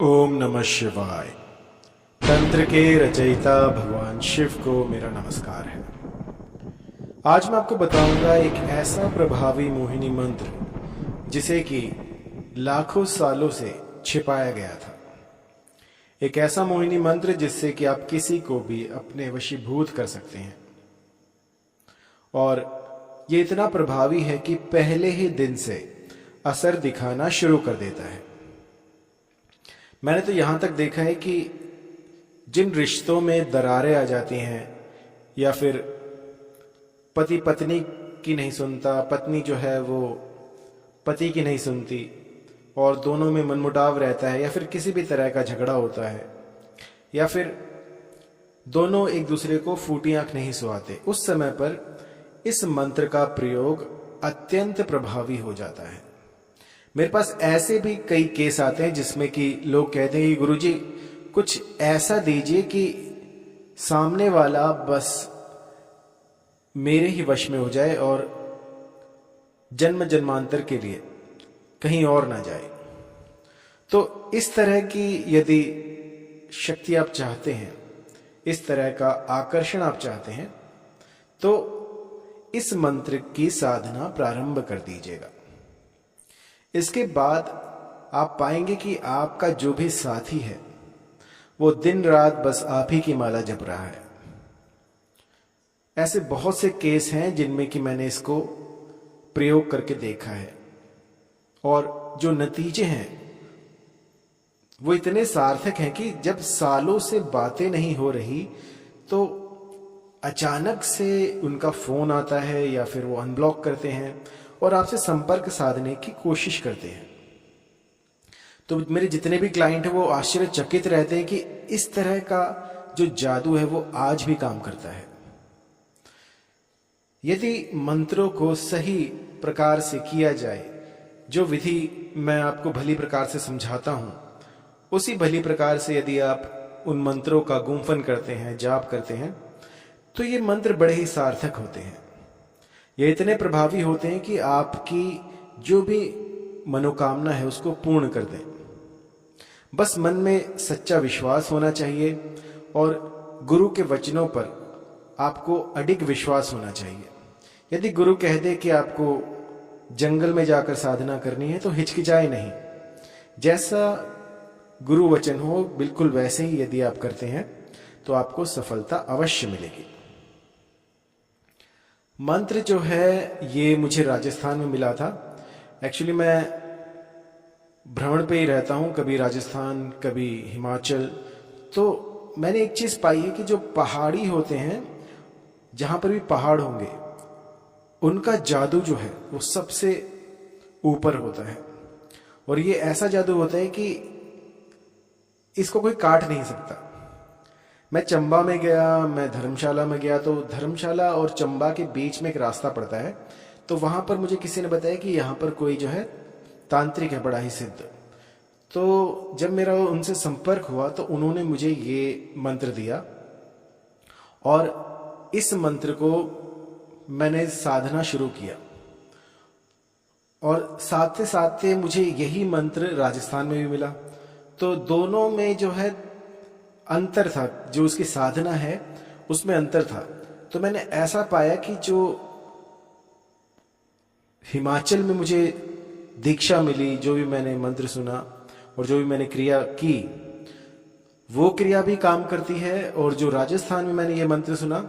ओम नमः शिवाय। तंत्र के रचयिता भगवान शिव को मेरा नमस्कार है। आज मैं आपको बताऊंगा एक ऐसा प्रभावी मोहिनी मंत्र जिसे कि लाखों सालों से छिपाया गया था। एक ऐसा मोहिनी मंत्र जिससे कि आप किसी को भी अपने वशीभूत कर सकते हैं, और ये इतना प्रभावी है कि पहले ही दिन से असर दिखाना शुरू कर देता है। मैंने तो यहां तक देखा है कि जिन रिश्तों में दरारें आ जाती हैं, या फिर पति पत्नी की नहीं सुनता, पत्नी जो है वो पति की नहीं सुनती, और दोनों में मनमुटाव रहता है, या फिर किसी भी तरह का झगड़ा होता है, या फिर दोनों एक दूसरे को फूटी आंख नहीं सुहाते, उस समय पर इस मंत्र का प्रयोग अत्यंत प्रभावी हो जाता है। मेरे पास ऐसे भी कई केस आते हैं जिसमें कि लोग कहते हैं कि गुरुजी कुछ ऐसा दीजिए कि सामने वाला बस मेरे ही वश में हो जाए और जन्म जन्मांतर के लिए कहीं और ना जाए। तो इस तरह की यदि शक्ति आप चाहते हैं, इस तरह का आकर्षण आप चाहते हैं, तो इस मंत्र की साधना प्रारंभ कर दीजिएगा। इसके बाद आप पाएंगे कि आपका जो भी साथी है वो दिन रात बस आप ही की माला जप रहा है। ऐसे बहुत से केस हैं जिनमें कि मैंने इसको प्रयोग करके देखा है, और जो नतीजे हैं वो इतने सार्थक हैं कि जब सालों से बातें नहीं हो रही तो अचानक से उनका फोन आता है, या फिर वो अनब्लॉक करते हैं और आपसे संपर्क साधने की कोशिश करते हैं। तो मेरे जितने भी क्लाइंट हैं वो आश्चर्यचकित रहते हैं कि इस तरह का जो जादू है वो आज भी काम करता है। यदि मंत्रों को सही प्रकार से किया जाए, जो विधि मैं आपको भली प्रकार से समझाता हूं, उसी भली प्रकार से यदि आप उन मंत्रों का गुम्फन करते हैं, जाप करते हैं, तो ये मंत्र बड़े ही सार्थक होते हैं। ये इतने प्रभावी होते हैं कि आपकी जो भी मनोकामना है उसको पूर्ण कर दें। बस मन में सच्चा विश्वास होना चाहिए, और गुरु के वचनों पर आपको अडिग विश्वास होना चाहिए। यदि गुरु कह दे कि आपको जंगल में जाकर साधना करनी है तो हिचकिचाए नहीं। जैसा गुरु वचन हो बिल्कुल वैसे ही यदि आप करते हैं तो आपको सफलता अवश्य मिलेगी। मंत्र जो है ये मुझे राजस्थान में मिला था। एक्चुअली मैं भ्रमण पे ही रहता हूँ, कभी राजस्थान कभी हिमाचल। तो मैंने एक चीज पाई है कि जो पहाड़ी होते हैं, जहां पर भी पहाड़ होंगे, उनका जादू जो है वो सबसे ऊपर होता है। और ये ऐसा जादू होता है कि इसको कोई काट नहीं सकता। मैं चंबा में गया, मैं धर्मशाला में गया, तो धर्मशाला और चंबा के बीच में एक रास्ता पड़ता है। तो वहां पर मुझे किसी ने बताया कि यहाँ पर कोई जो है तांत्रिक है, बड़ा ही सिद्ध। तो जब मेरा उनसे संपर्क हुआ तो उन्होंने मुझे ये मंत्र दिया, और इस मंत्र को मैंने साधना शुरू किया। और साथ साथ मुझे यही मंत्र राजस्थान में भी मिला। तो दोनों में जो है अंतर था, जो उसकी साधना है उसमें अंतर था। तो मैंने ऐसा पाया कि जो हिमाचल में मुझे दीक्षा मिली, जो भी मैंने मंत्र सुना और जो भी मैंने क्रिया की, वो क्रिया भी काम करती है, और जो राजस्थान में मैंने ये मंत्र सुना,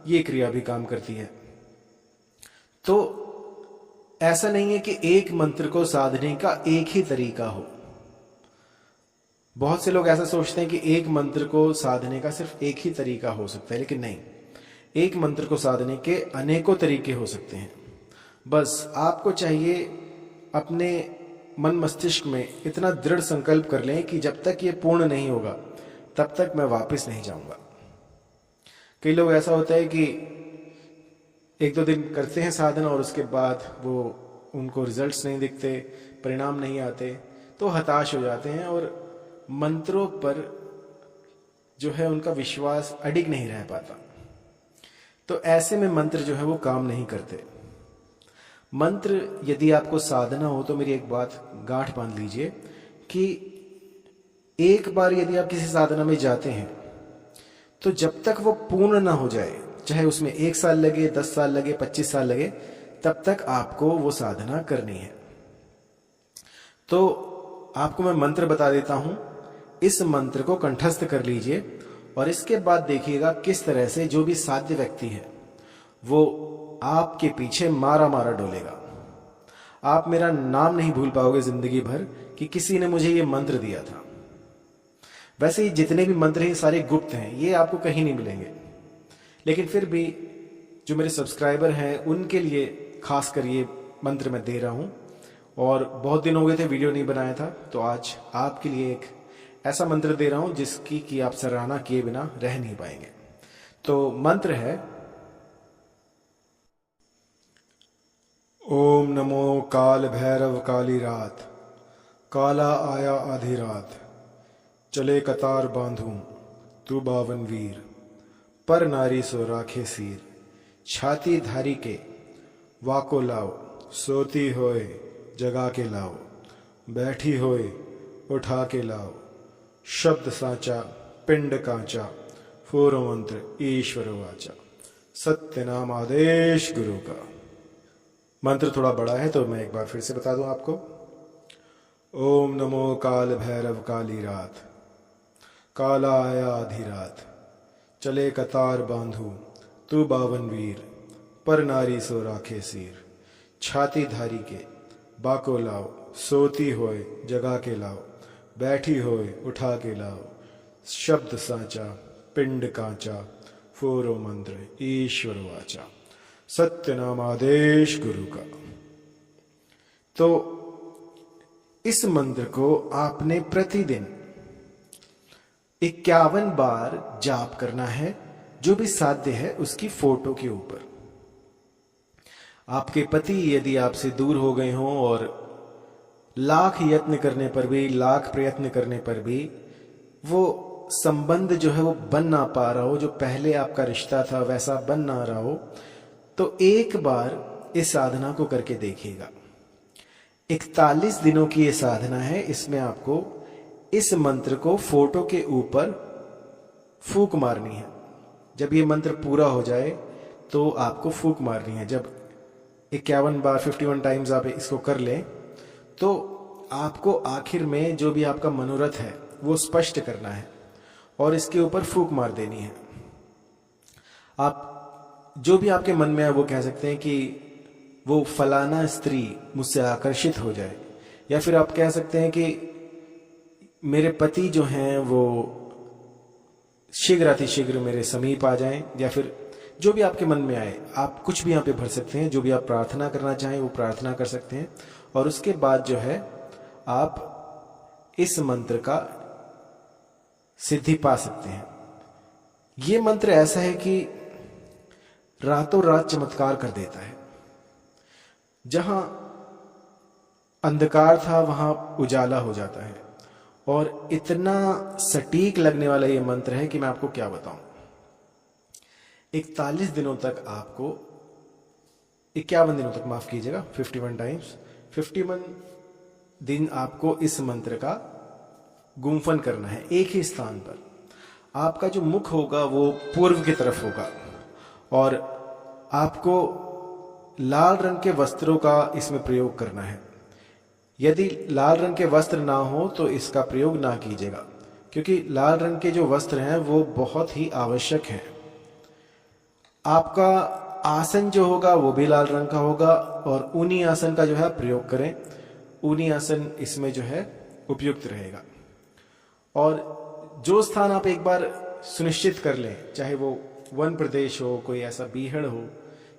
ये क्रिया भी काम करती है। तो ऐसा नहीं है कि एक मंत्र को साधने का एक ही तरीका हो। बहुत से लोग ऐसा सोचते हैं कि एक मंत्र को साधने का सिर्फ एक ही तरीका हो सकता है, लेकिन नहीं, एक मंत्र को साधने के अनेकों तरीके हो सकते हैं। बस आपको चाहिए अपने मन मस्तिष्क में इतना दृढ़ संकल्प कर लें कि जब तक ये पूर्ण नहीं होगा तब तक मैं वापस नहीं जाऊंगा। कई लोग ऐसा होता है कि एक दो दिन करते हैं साधना और उसके बाद वो उनको रिजल्ट्स नहीं दिखते, परिणाम नहीं आते, तो हताश हो जाते हैं और मंत्रों पर जो है उनका विश्वास अडिग नहीं रह पाता। तो ऐसे में मंत्र जो है वो काम नहीं करते। मंत्र यदि आपको साधना हो तो मेरी एक बात गांठ बांध लीजिए कि एक बार यदि आप किसी साधना में जाते हैं तो जब तक वो पूर्ण ना हो जाए, चाहे उसमें 1 साल लगे, 10 साल लगे, 25 साल लगे, तब तक आपको वो साधना करनी है। तो आपको मैं मंत्र बता देता हूं, इस मंत्र को कंठस्थ कर लीजिए और इसके बाद देखिएगा किस तरह से जो भी साध्य व्यक्ति है वो आपके पीछे मारा मारा डोलेगा। आप मेरा नाम नहीं भूल पाओगे जिंदगी भर कि किसी ने मुझे ये मंत्र दिया था। वैसे ही जितने भी मंत्र हैं सारे गुप्त हैं, ये आपको कहीं नहीं मिलेंगे, लेकिन फिर भी जो मेरे सब्सक्राइबर हैं उनके लिए खास कर ये मंत्र मैं दे रहा हूं। और बहुत दिन हो गए थे वीडियो नहीं बनाया था, तो आज आपके लिए एक ऐसा मंत्र दे रहा हूं जिसकी कि आप सराहना किए बिना रह नहीं पाएंगे। तो मंत्र है, ओम नमो काल भैरव काली रात, काला आया आधी रात, चले कतार बांधूं तू बावन वीर, पर नारी सो राखे सीर, छाती धारी के वाको लाओ, सोती होए जगा के लाओ, बैठी होए उठा के लाओ, शब्द साचा पिंड कांचा, फूर मंत्र ईश्वर वाचा, सत्य नाम आदेश गुरु का। मंत्र थोड़ा बड़ा है तो मैं एक बार फिर से बता दूं आपको। ओम नमो काल भैरव काली रात, काला आया आधी रात, चले कतार बांधू तू बावन वीर, पर नारी सो राखे सीर, छाती धारी के बाको लाओ, सोती होए जगा के लाओ, बैठी होए उठा के लाओ, शब्द साचा पिंड कांचा, फोरो मंत्र ईश्वर वाचा, सत्य नाम आदेश गुरु का। तो इस मंत्र को आपने प्रतिदिन 51 बार जाप करना है, जो भी साध्य है उसकी फोटो के ऊपर। आपके पति यदि आपसे दूर हो गए हों और लाख यत्न करने पर भी, लाख प्रयत्न करने पर भी वो संबंध जो है वो बन ना पा रहा हो, जो पहले आपका रिश्ता था वैसा बन ना रहा हो, तो एक बार इस साधना को करके देखिएगा। 41 दिनों की ये साधना है। इसमें आपको इस मंत्र को फोटो के ऊपर फूंक मारनी है। जब ये मंत्र पूरा हो जाए तो आपको फूंक मारनी है। जब 51 बार 51 टाइम्स आप इसको कर लें तो आपको आखिर में जो भी आपका मनोरथ है वो स्पष्ट करना है और इसके ऊपर फूंक मार देनी है। आप जो भी आपके मन में है वो कह सकते हैं कि वो फलाना स्त्री मुझसे आकर्षित हो जाए, या फिर आप कह सकते हैं कि मेरे पति जो हैं वो शीघ्र अतिशीघ्र मेरे समीप आ जाएं, या फिर जो भी आपके मन में आए आप कुछ भी यहाँ पे भर सकते हैं। जो भी आप प्रार्थना करना चाहें वो प्रार्थना कर सकते हैं और उसके बाद जो है आप इस मंत्र का सिद्धि पा सकते हैं। ये मंत्र ऐसा है कि रातों रात चमत्कार कर देता है। जहां अंधकार था वहां उजाला हो जाता है और इतना सटीक लगने वाला ये मंत्र है कि मैं आपको क्या बताऊं। 41 दिनों तक आपको 51 दिनों तक, माफ कीजिएगा, 51 टाइम्स 51 दिन आपको इस मंत्र का गुम्फन करना है एक ही स्थान पर। आपका जो मुख होगा वो पूर्व की तरफ होगा और आपको लाल रंग के वस्त्रों का इसमें प्रयोग करना है। यदि लाल रंग के वस्त्र ना हो तो इसका प्रयोग ना कीजिएगा, क्योंकि लाल रंग के जो वस्त्र हैं वो बहुत ही आवश्यक हैं। आपका आसन जो होगा वो भी लाल रंग का होगा और ऊनी आसन का जो है प्रयोग करें। ऊनी आसन इसमें जो है उपयुक्त रहेगा। और जो स्थान आप एक बार सुनिश्चित कर लें, चाहे वो वन प्रदेश हो, कोई ऐसा बीहड़ हो,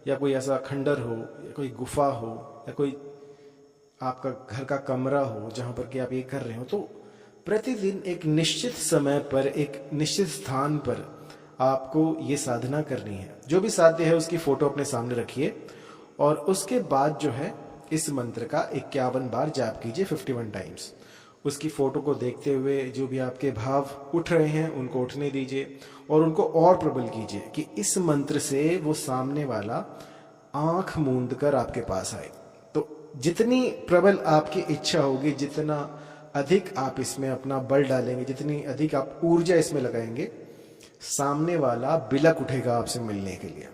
या कोई ऐसा खंडर हो, या कोई गुफा हो, या कोई आपका घर का कमरा हो जहां पर कि आप ये कर रहे हो, तो प्रतिदिन एक निश्चित समय पर एक निश्चित स्थान पर आपको ये साधना करनी है। जो भी साध्य है उसकी फोटो अपने सामने रखिए और उसके बाद जो है इस मंत्र का 51 बार जाप कीजिए 51 टाइम्स। उसकी फोटो को देखते हुए जो भी आपके भाव उठ रहे हैं उनको उठने दीजिए और उनको और प्रबल कीजिए कि इस मंत्र से वो सामने वाला आंख मूंद कर आपके पास आए। तो जितनी प्रबल आपकी इच्छा होगी, जितना अधिक आप इसमें अपना बल डालेंगे, जितनी अधिक आप ऊर्जा इसमें लगाएंगे, सामने वाला बिलक उठेगा आपसे मिलने के लिए।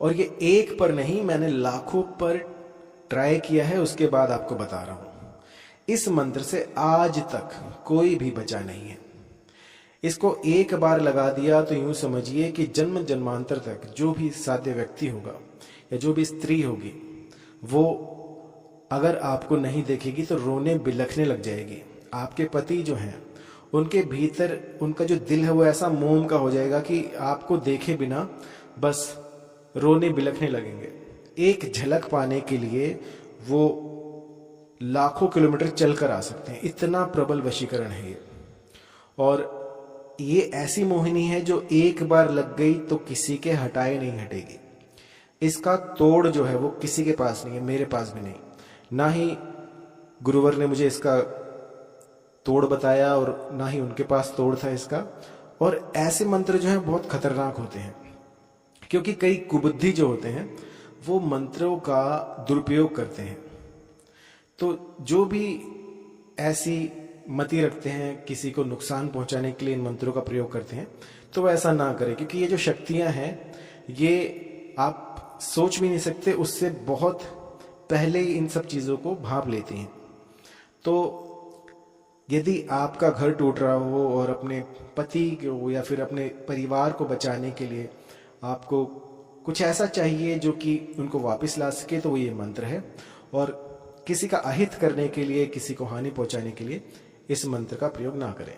और ये एक पर नहीं, मैंने लाखों पर ट्राई किया है, उसके बाद आपको बता रहा हूं। इस मंत्र से आज तक कोई भी बचा नहीं है। इसको एक बार लगा दिया तो यूं समझिए कि जन्म जन्मांतर तक जो भी साध्य व्यक्ति होगा या जो भी स्त्री होगी, वो अगर आपको नहीं देखेगी तो रोने बिलखने लग जाएगी। आपके पति जो हैं, उनके भीतर उनका जो दिल है वो ऐसा मोम का हो जाएगा कि आपको देखे बिना बस रोने बिलखने लगेंगे। एक झलक पाने के लिए वो लाखों किलोमीटर चलकर आ सकते हैं, इतना प्रबल वशीकरण है ये। और ये ऐसी मोहिनी है जो एक बार लग गई तो किसी के हटाए नहीं हटेगी। इसका तोड़ जो है वो किसी के पास नहीं है, मेरे पास भी नहीं, ना ही गुरुवर ने मुझे इसका तोड़ बताया और ना ही उनके पास तोड़ था इसका। और ऐसे मंत्र जो हैं बहुत खतरनाक होते हैं, क्योंकि कई कुबुद्धि जो होते हैं वो मंत्रों का दुरुपयोग करते हैं। तो जो भी ऐसी मति रखते हैं, किसी को नुकसान पहुंचाने के लिए इन मंत्रों का प्रयोग करते हैं, तो वह ऐसा ना करें, क्योंकि ये जो शक्तियां हैं ये आप सोच भी नहीं सकते, उससे बहुत पहले ही इन सब चीज़ों को भांप लेती हैं। तो यदि आपका घर टूट रहा हो और अपने पति को या फिर अपने परिवार को बचाने के लिए आपको कुछ ऐसा चाहिए जो कि उनको वापस ला सके, तो वो ये मंत्र है। और किसी का अहित करने के लिए, किसी को हानि पहुंचाने के लिए इस मंत्र का प्रयोग ना करें।